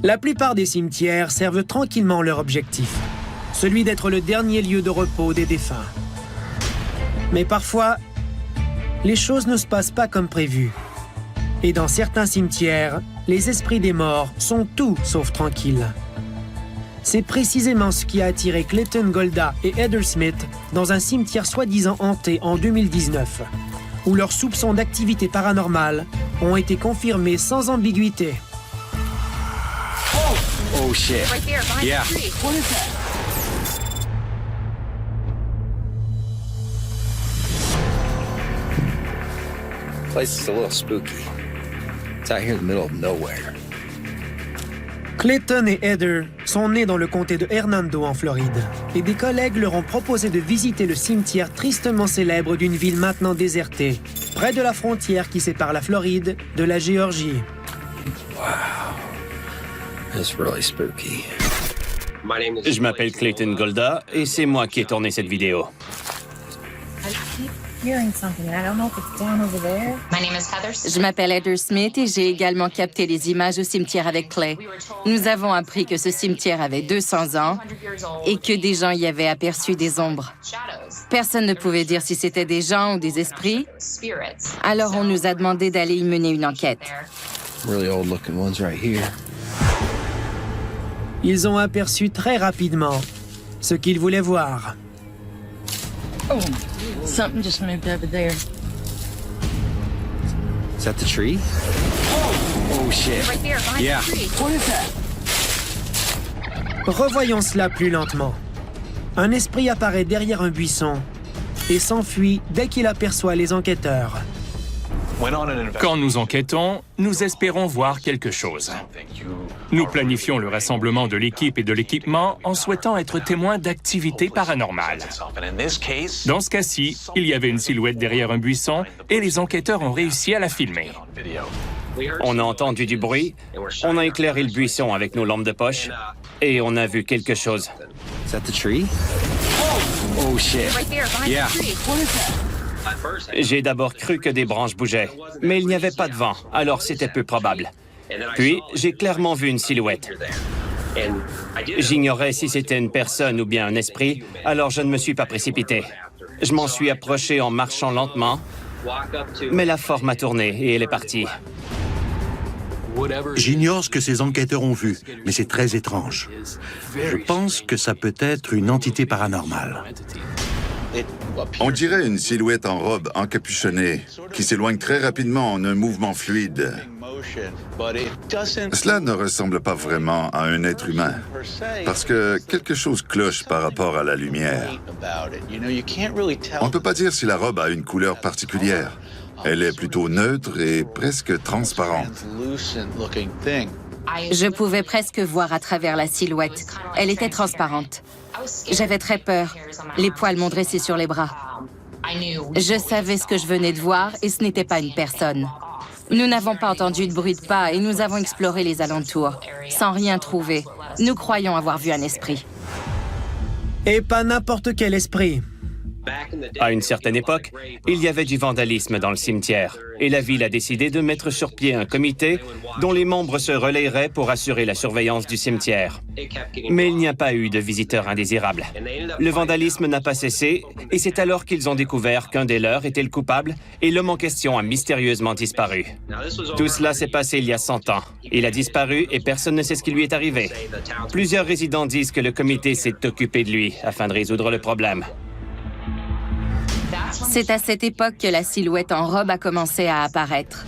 La plupart des cimetières servent tranquillement leur objectif, celui d'être le dernier lieu de repos des défunts. Mais parfois, les choses ne se passent pas comme prévu. Et dans certains cimetières, les esprits des morts sont tout sauf tranquilles. C'est précisément ce qui a attiré Clayton Golda et Heather Smith dans un cimetière soi-disant hanté en 2019, où leurs soupçons d'activité paranormale ont été confirmés sans ambiguïté. Oh shit. Right there, behind Yeah. the tree. What is that? Place is a little spooky. It's out here in the middle of nowhere. Clayton et Heather sont nés dans le comté de Hernando en Floride, et des collègues leur ont proposé de visiter le cimetière tristement célèbre d'une ville maintenant désertée, près de la frontière qui sépare la Floride de la Géorgie. It's really spooky. Je m'appelle Clayton Golda et c'est moi qui ai tourné cette vidéo. I keep hearing something, and I don't know if it's down over there. My name is Heather. Je m'appelle Heather Smith et j'ai également capté les images au cimetière avec Clay. Nous avons appris que ce cimetière avait 200 ans et que des gens y avaient aperçu des ombres. Personne ne pouvait dire si c'était des gens ou des esprits, alors on nous a demandé d'aller y mener une enquête. Really old looking ones right here. Ils ont aperçu très rapidement ce qu'ils voulaient voir. Oh, something just moved over there. Is that the tree? Oh shit. Right there, behind Yeah. the tree. What is that? Revoyons cela plus lentement. Un esprit apparaît derrière un buisson et s'enfuit dès qu'il aperçoit les enquêteurs. Quand nous enquêtons, nous espérons voir quelque chose. Nous planifions le rassemblement de l'équipe et de l'équipement en souhaitant être témoins d'activités paranormales. Dans ce cas-ci, il y avait une silhouette derrière un buisson et les enquêteurs ont réussi à la filmer. On a entendu du bruit, on a éclairé le buisson avec nos lampes de poche et on a vu quelque chose. Is that the tree? Oh shit. Right there, behind Yeah. the tree. What is that? J'ai d'abord cru que des branches bougeaient, mais il n'y avait pas de vent, alors c'était peu probable. Puis, j'ai clairement vu une silhouette. J'ignorais si c'était une personne ou bien un esprit, alors je ne me suis pas précipité. Je m'en suis approché en marchant lentement, mais la forme a tourné et elle est partie. J'ignore ce que ces enquêteurs ont vu, mais c'est très étrange. Je pense que ça peut être une entité paranormale. On dirait une silhouette en robe encapuchonnée qui s'éloigne très rapidement en un mouvement fluide. Cela ne ressemble pas vraiment à un être humain, parce que quelque chose cloche par rapport à la lumière. On ne peut pas dire si la robe a une couleur particulière. Elle est plutôt neutre et presque transparente. Je pouvais presque voir à travers la silhouette. Elle était transparente. J'avais très peur. Les poils m'ont dressé sur les bras. Je savais ce que je venais de voir et ce n'était pas une personne. Nous n'avons pas entendu de bruit de pas et nous avons exploré les alentours, sans rien trouver. Nous croyons avoir vu un esprit. Et pas n'importe quel esprit. À une certaine époque, il y avait du vandalisme dans le cimetière et la ville a décidé de mettre sur pied un comité dont les membres se relayeraient pour assurer la surveillance du cimetière. Mais il n'y a pas eu de visiteurs indésirables. Le vandalisme n'a pas cessé et c'est alors qu'ils ont découvert qu'un des leurs était le coupable et l'homme en question a mystérieusement disparu. Tout cela s'est passé il y a 100 ans. Il a disparu et personne ne sait ce qui lui est arrivé. Plusieurs résidents disent que le comité s'est occupé de lui afin de résoudre le problème. C'est à cette époque que la silhouette en robe a commencé à apparaître.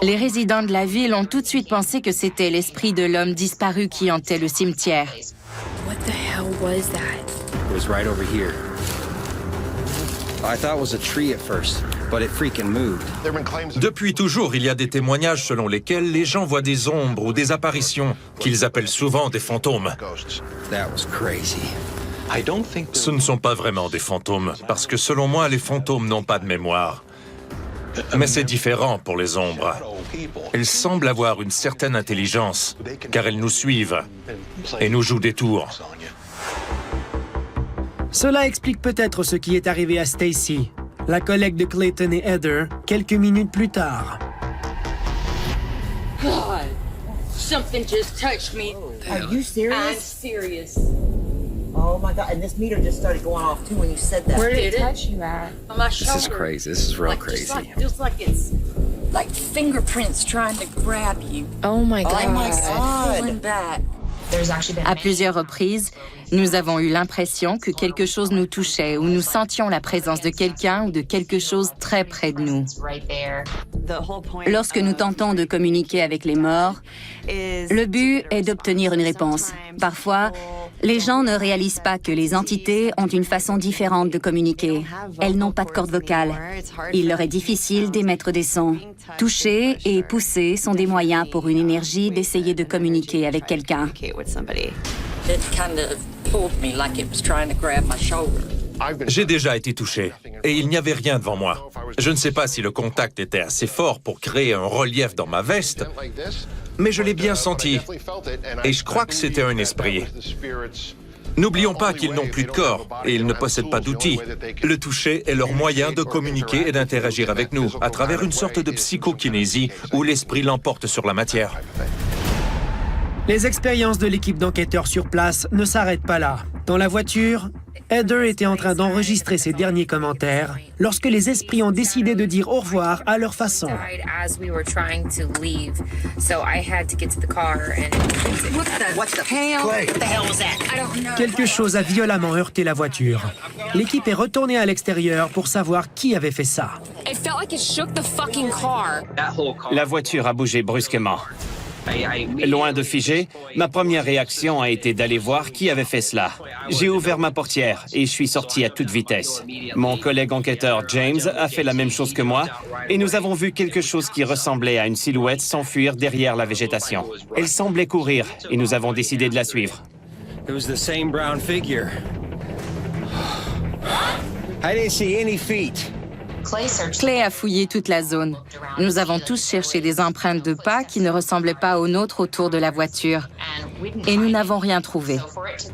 Les résidents de la ville ont tout de suite pensé que c'était l'esprit de l'homme disparu qui hantait le cimetière. What the hell was that? It was right over here. I thought it was a tree at first, but it freaking moved. Depuis toujours, il y a des témoignages selon lesquels les gens voient des ombres ou des apparitions qu'ils appellent souvent des fantômes. That was crazy. Ce ne sont pas vraiment des fantômes, parce que selon moi, les fantômes n'ont pas de mémoire. Mais c'est différent pour les ombres. Elles semblent avoir une certaine intelligence, car elles nous suivent et nous jouent des tours. Cela explique peut-être ce qui est arrivé à Stacy, la collègue de Clayton et Heather, quelques minutes plus tard. Something just touched me. Are you serious? I'm serious. Oh my God! And this meter just started going off too when you said that. Where did it touch you at? On my shoulder. This is crazy. This is real Like, crazy. Just like it's like fingerprints trying to grab you. Oh my God. Oh my God! Pulling back. À plusieurs reprises, nous avons eu l'impression que quelque chose nous touchait ou nous sentions la présence de quelqu'un ou de quelque chose très près de nous. Lorsque nous tentons de communiquer avec les morts, le but est d'obtenir une réponse. Parfois, les gens ne réalisent pas que les entités ont une façon différente de communiquer. Elles n'ont pas de corde vocale. Il leur est difficile d'émettre des sons. Toucher et pousser sont des moyens pour une énergie d'essayer de communiquer avec quelqu'un. It kind of pulled me like it was trying to grab my shoulder. J'ai déjà été touché, et il n'y avait rien devant moi. Je ne sais pas si le contact était assez fort pour créer un relief dans ma veste, mais je l'ai bien senti, et je crois que c'était un esprit. N'oublions pas qu'ils n'ont plus de corps, et ils ne possèdent pas d'outils. Le toucher est leur moyen de communiquer et d'interagir avec nous, à travers une sorte de psychokinésie où l'esprit l'emporte sur la matière. Les expériences de l'équipe d'enquêteurs sur place ne s'arrêtent pas là. Dans la voiture, Heather était en train d'enregistrer ses derniers commentaires lorsque les esprits ont décidé de dire au revoir à leur façon. Quelque chose a violemment heurté la voiture. L'équipe est retournée à l'extérieur pour savoir qui avait fait ça. La voiture a bougé brusquement. Loin de figer, ma première réaction a été d'aller voir qui avait fait cela. J'ai ouvert ma portière et je suis sorti à toute vitesse. Mon collègue enquêteur James a fait la même chose que moi et nous avons vu quelque chose qui ressemblait à une silhouette s'enfuir derrière la végétation. Elle semblait courir et nous avons décidé de la suivre. It was the same brown figure. I didn't see any feet. Clay a fouillé toute la zone. Nous avons tous cherché des empreintes de pas qui ne ressemblaient pas aux nôtres autour de la voiture. Et nous n'avons rien trouvé.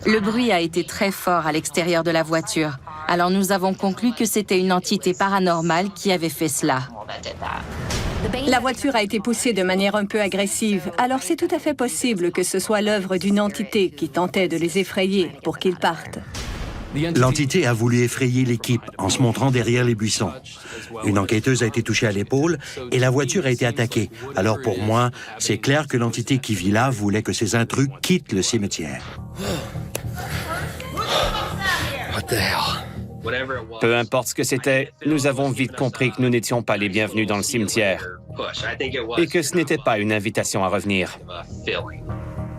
Le bruit a été très fort à l'extérieur de la voiture. Alors nous avons conclu que c'était une entité paranormale qui avait fait cela. La voiture a été poussée de manière un peu agressive, alors c'est tout à fait possible que ce soit l'œuvre d'une entité qui tentait de les effrayer pour qu'ils partent. L'entité a voulu effrayer l'équipe en se montrant derrière les buissons. Une enquêteuse a été touchée à l'épaule et la voiture a été attaquée. Alors pour moi, c'est clair que l'entité qui vit là voulait que ces intrus quittent le cimetière. What the hell? Peu importe ce que c'était, nous avons vite compris que nous n'étions pas les bienvenus dans le cimetière et que ce n'était pas une invitation à revenir.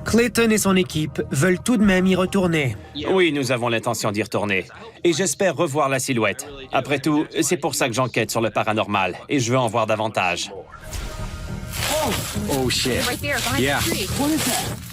Clayton et son équipe veulent tout de même y retourner. Oui, nous avons l'intention d'y retourner. Et j'espère revoir la silhouette. Après tout, c'est pour ça que j'enquête sur le paranormal. Et je veux en voir davantage. Oh shit. Right there, behind Yeah. the tree. What is that?